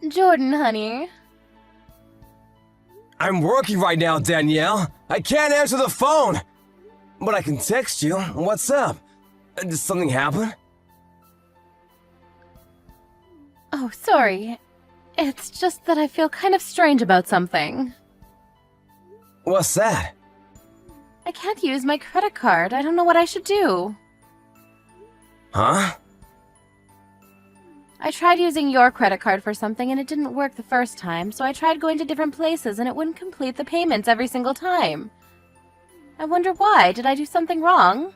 Jordan, honey. I'm working right now, Danielle. I can't answer the phone. But I can text you. What's up? Did something happen? Oh, sorry. It's just that I feel kind of strange about something. What's that? I can't use my credit card. I don't know what I should do. Huh? I tried using your credit card for something and it didn't work the first time, so I tried going to different places and it wouldn't complete the payments every single time. I wonder why. Did I do something wrong?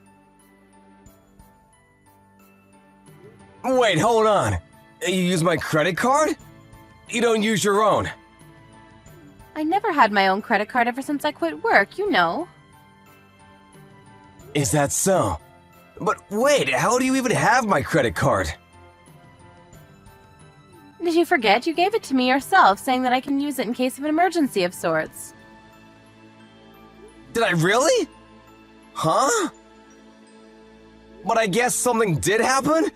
Wait, hold on. You use my credit card? You don't use your own. I never had my own credit card ever since I quit work, you know. Is that so? But wait, how do you even have my credit card? Did you forget? You gave it to me yourself, saying that I can use it in case of an emergency of sorts. Did I really? Huh? But I guess something did happen?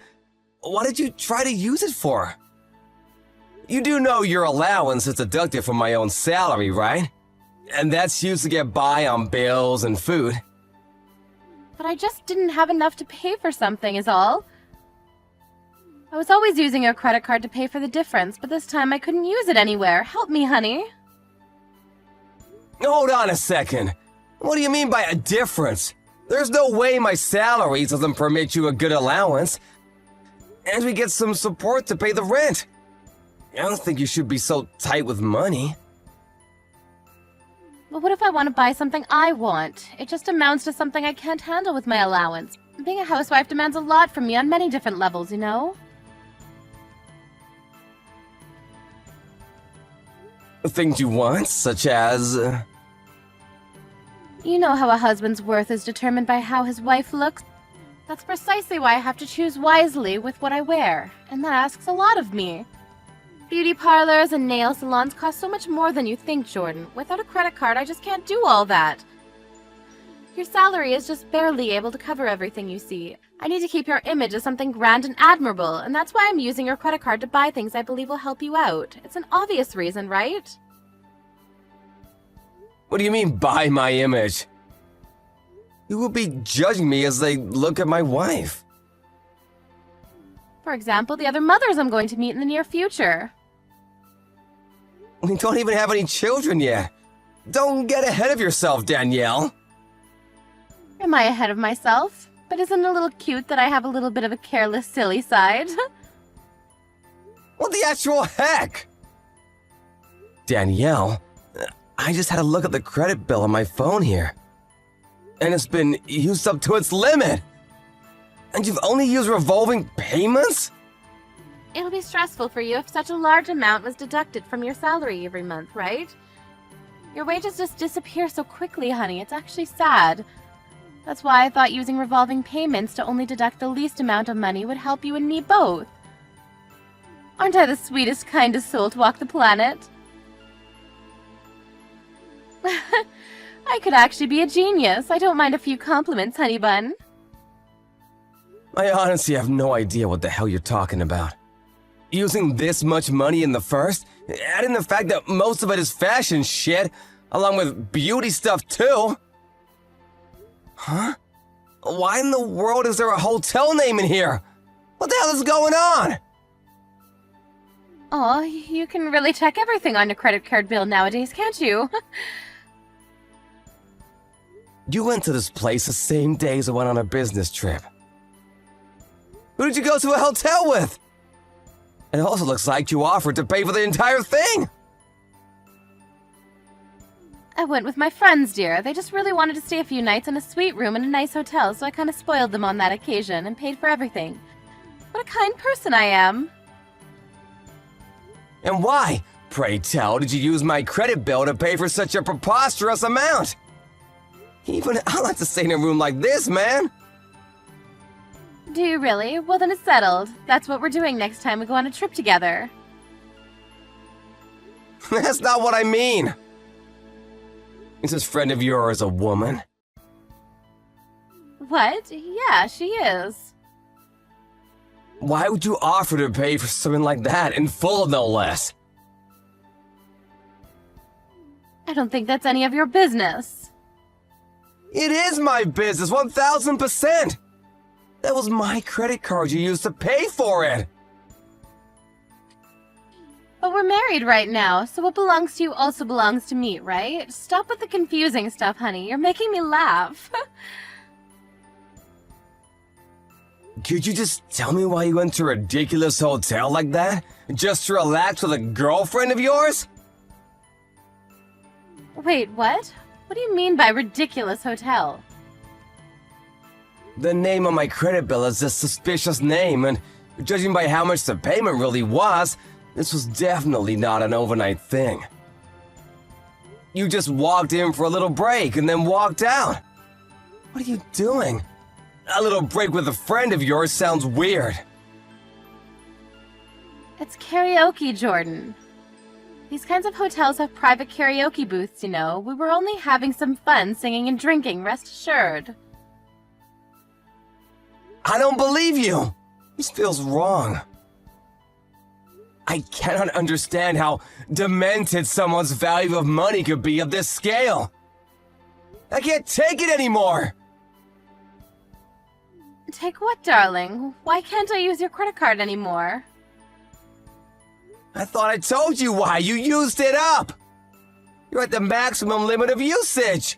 What did you try to use it for? You do know your allowance is deducted from my own salary, right? And that's used to get by on bills and food. But I just didn't have enough to pay for something, is all. I was always using your credit card to pay for the difference, but this time I couldn't use it anywhere. Help me, honey. Hold on a second. What do you mean by a difference? There's no way my salary doesn't permit you a good allowance. And we get some support to pay the rent. I don't think you should be so tight with money. But what if I want to buy something I want? It just amounts to something I can't handle with my allowance. Being a housewife demands a lot from me on many different levels, you know? Things you want, such as... You know how a husband's worth is determined by how his wife looks? That's precisely why I have to choose wisely with what I wear, and that asks a lot of me. Beauty parlors and nail salons cost so much more than you think, Jordan. Without a credit card, I just can't do all that. Your salary is just barely able to cover everything you see. I need to keep your image as something grand and admirable, and that's why I'm using your credit card to buy things I believe will help you out. It's an obvious reason, right? What do you mean, by my image? You will be judging me as they look at my wife. For example, the other mothers I'm going to meet in the near future. We don't even have any children yet. Don't get ahead of yourself, Danielle. Am I ahead of myself? But isn't it a little cute that I have a little bit of a careless, silly side? What the actual heck? Danielle, I just had a look at the credit bill on my phone here. And it's been used up to its limit. And you've only used revolving payments? It'll be stressful for you if such a large amount was deducted from your salary every month, right? Your wages just disappear so quickly, honey. It's actually sad. That's why I thought using revolving payments to only deduct the least amount of money would help you and me both. Aren't I the sweetest, kindest soul to walk the planet? I could actually be a genius. I don't mind a few compliments, honey bun. I honestly have no idea what the hell you're talking about. Using this much money in the first, adding the fact that most of it is fashion shit, along with beauty stuff too. Huh? Why in the world is there a hotel name in here? What the hell is going on? Aw, you can really check everything on your credit card bill nowadays, can't you? You went to this place the same day as I went on a business trip. Who did you go to a hotel with? It also looks like you offered to pay for the entire thing. I went with my friends, dear. They just really wanted to stay a few nights in a sweet room in a nice hotel, so I kind of spoiled them on that occasion and paid for everything. What a kind person I am. And why, pray tell, did you use my credit bill to pay for such a preposterous amount? Even I like to stay in a room like this, man. Do you really? Well, then it's settled. That's what we're doing next time we go on a trip together. That's not what I mean. Is this friend of yours a woman? What? Yeah, she is. Why would you offer to pay for something like that in full, no less? I don't think that's any of your business. It is my business, 1000%! That was my credit card you used to pay for it! But we're married right now, so what belongs to you also belongs to me, right? Stop with the confusing stuff, honey. You're making me laugh. Could you just tell me why you went to a ridiculous hotel like that? Just to relax with a girlfriend of yours? Wait, what? What do you mean by ridiculous hotel? The name on my credit bill is a suspicious name, and judging by how much the payment really was, this was definitely not an overnight thing. You just walked in for a little break and then walked out. What are you doing? A little break with a friend of yours sounds weird. It's karaoke, Jordan. These kinds of hotels have private karaoke booths, you know. We were only having some fun singing and drinking, rest assured. I don't believe you! This feels wrong. I cannot understand how demented someone's value of money could be of this scale. I can't take it anymore! Take what, darling? Why can't I use your credit card anymore? I thought I told you why. You used it up! You're at the maximum limit of usage!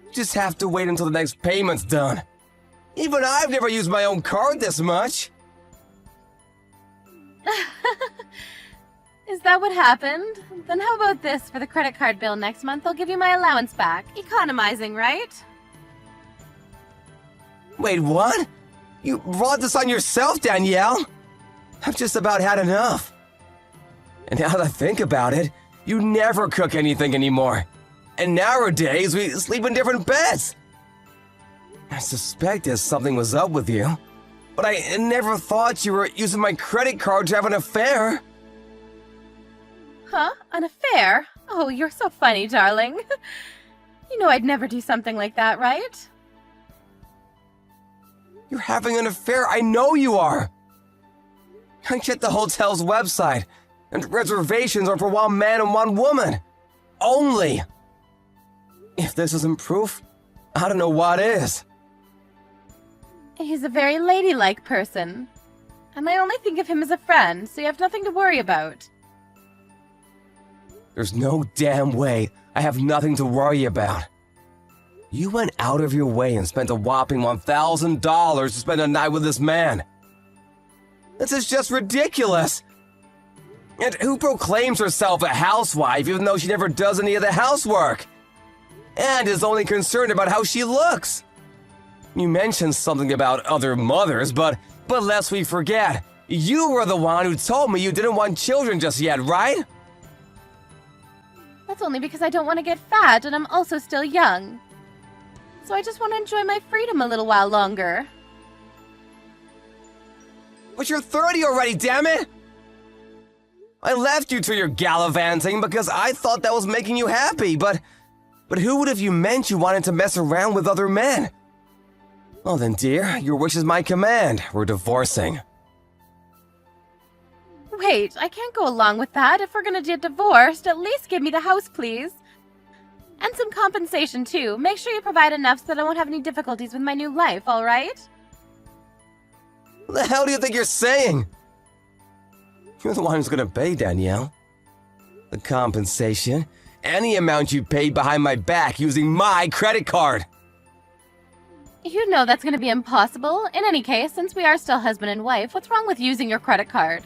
You just have to wait until the next payment's done. Even I've never used my own card this much. Is that what happened? Then how about this for the credit card bill next month? I'll give you my allowance back. Economizing, right? Wait, what? You brought this on yourself, Danielle? I've just about had enough. And now that I think about it, you never cook anything anymore. And nowadays, we sleep in different beds. I suspected something was up with you, but I never thought you were using my credit card to have an affair. Huh? An affair? Oh, you're so funny, darling. You know I'd never do something like that, right? You're having an affair, I know you are. I checked the hotel's website, and reservations are for one man and one woman. Only. If this isn't proof, I don't know what is. He's a very ladylike person. And I only think of him as a friend, so you have nothing to worry about. There's no damn way I have nothing to worry about. You went out of your way and spent a whopping $1,000 to spend a night with this man. This is just ridiculous. And who proclaims herself a housewife even though she never does any of the housework? And is only concerned about how she looks. You mentioned something about other mothers, but lest we forget, you were the one who told me you didn't want children just yet, right? That's only because I don't want to get fat and I'm also still young. So I just want to enjoy my freedom a little while longer. But you're 30 already, damn it! I left you to your gallivanting because I thought that was making you happy, but who would have you meant you wanted to mess around with other men? Well then, dear, your wish is my command. We're divorcing. Wait, I can't go along with that. If we're gonna get divorced, at least give me the house, please. And some compensation, too. Make sure you provide enough so that I won't have any difficulties with my new life, alright? What the hell do you think you're saying? You're the one who's gonna pay, Danielle. The compensation, any amount you paid behind my back using my credit card. You know that's gonna be impossible. In any case, since we are still husband and wife, what's wrong with using your credit card?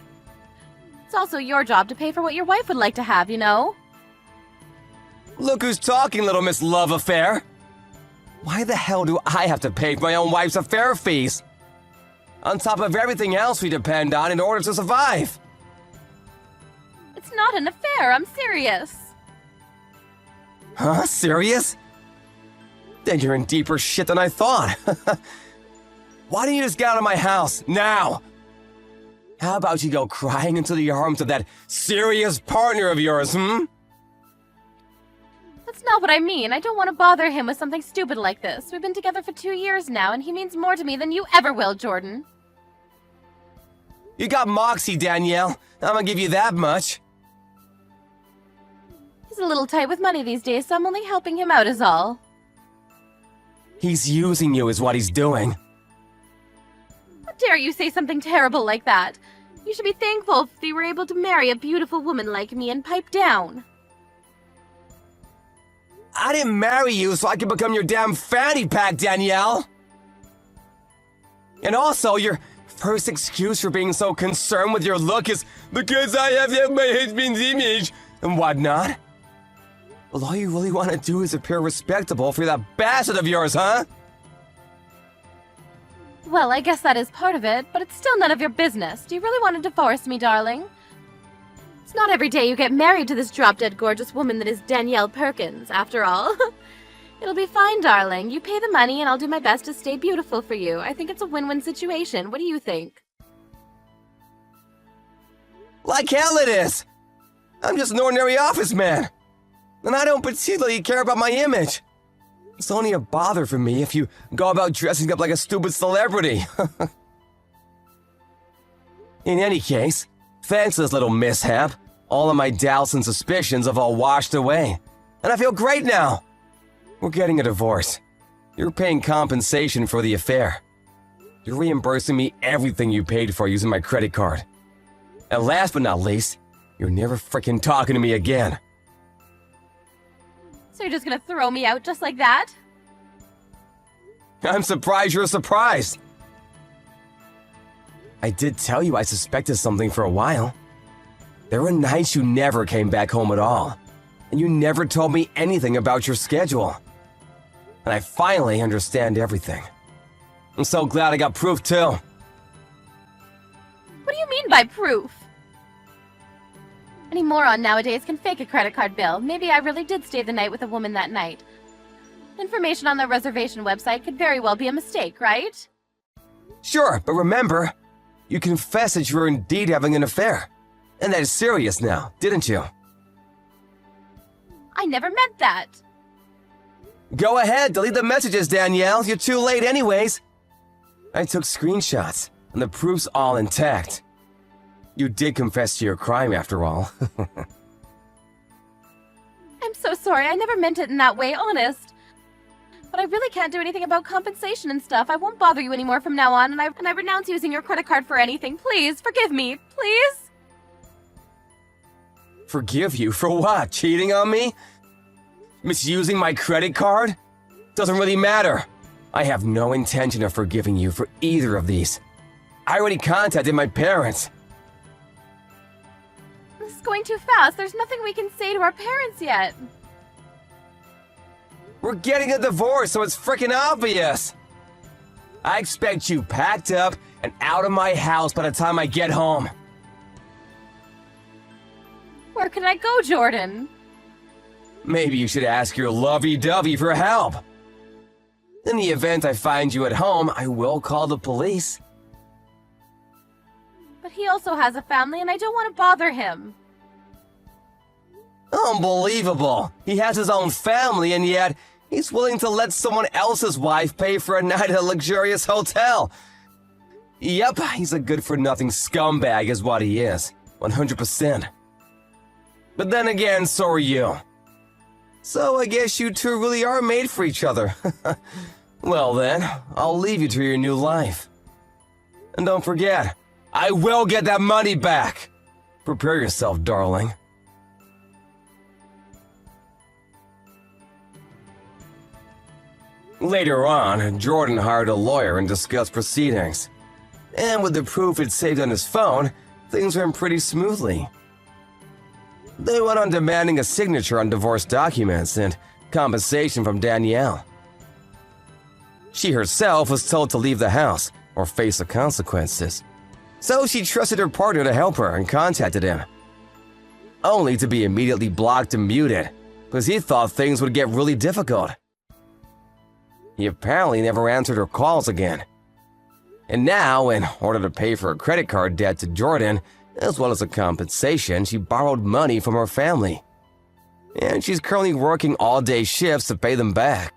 It's also your job to pay for what your wife would like to have, you know? Look who's talking, little Miss Love Affair. Why the hell do I have to pay for my own wife's affair fees? On top of everything else we depend on in order to survive. It's not an affair, I'm serious. Huh? Serious? Then you're in deeper shit than I thought. Why don't you just get out of my house, now? How about you go crying into the arms of that serious partner of yours, That's not what I mean. I don't want to bother him with something stupid like this. We've been together for 2 years now, and he means more to me than you ever will, Jordan. You got moxie, Danielle. I'm gonna give you that much. He's a little tight with money these days, so I'm only helping him out is all. He's using you is what he's doing. How dare you say something terrible like that? You should be thankful if you were able to marry a beautiful woman like me and pipe down. I didn't marry you so I could become your damn fanny pack, Danielle! And also, your first excuse for being so concerned with your look is because I have my husband's image and whatnot. Well, all you really want to do is appear respectable for that bastard of yours, huh? Well, I guess that is part of it, but it's still none of your business. Do you really want to divorce me, darling? It's not every day you get married to this drop-dead gorgeous woman that is Danielle Perkins, after all. It'll be fine, darling. You pay the money and I'll do my best to stay beautiful for you. I think it's a win-win situation. What do you think? Like hell it is! I'm just an ordinary office man. And I don't particularly care about my image. It's only a bother for me if you go about dressing up like a stupid celebrity. In any case, thanks to this little mishap, all of my doubts and suspicions have all washed away. And I feel great now. We're getting a divorce. You're paying compensation for the affair. You're reimbursing me everything you paid for using my credit card. And last but not least, you're never frickin' talking to me again. So you're just gonna throw me out just like that? I'm surprised you're surprised. I did tell you I suspected something for a while. There were nights you never came back home at all, and you never told me anything about your schedule. And I finally understand everything. I'm so glad I got proof too. What do you mean by proof? Any moron nowadays can fake a credit card bill. Maybe I really did stay the night with a woman that night. Information on the reservation website could very well be a mistake, right? Sure, but remember, you confessed that you were indeed having an affair. And that is serious now, didn't you? I never meant that. Go ahead, delete the messages, Danielle. You're too late anyways. I took screenshots, and the proof's all intact. You did confess to your crime, after all. I'm so sorry. I never meant it in that way, honest. But I really can't do anything about compensation and stuff. I won't bother you anymore from now on, and I renounce using your credit card for anything. Please, forgive me. Please? Forgive you for what? Cheating on me? Misusing my credit card? Doesn't really matter. I have no intention of forgiving you for either of these. I already contacted my parents. This is going too fast. There's nothing we can say to our parents yet. We're getting a divorce, so it's freaking obvious. I expect you packed up and out of my house by the time I get home. Where can I go, Jordan? Maybe you should ask your lovey-dovey for help. In the event I find you at home, I will call the police. But he also has a family, and I don't want to bother him. Unbelievable. He has his own family, and yet he's willing to let someone else's wife pay for a night at a luxurious hotel. Yep, he's a good-for-nothing scumbag is what he is. 100%. But then again, so are you. So I guess you two really are made for each other. Well then, I'll leave you to your new life. And don't forget, I will get that money back. Prepare yourself, darling. Later on, Jordan hired a lawyer and discussed proceedings. And with the proof it saved on his phone, things went pretty smoothly. They went on demanding a signature on divorce documents and compensation from Danielle. She herself was told to leave the house or face the consequences. So she trusted her partner to help her and contacted him. Only to be immediately blocked and muted, because he thought things would get really difficult. He apparently never answered her calls again. And now, in order to pay for a credit card debt to Jordan, as well as a compensation, she borrowed money from her family. And she's currently working all-day shifts to pay them back.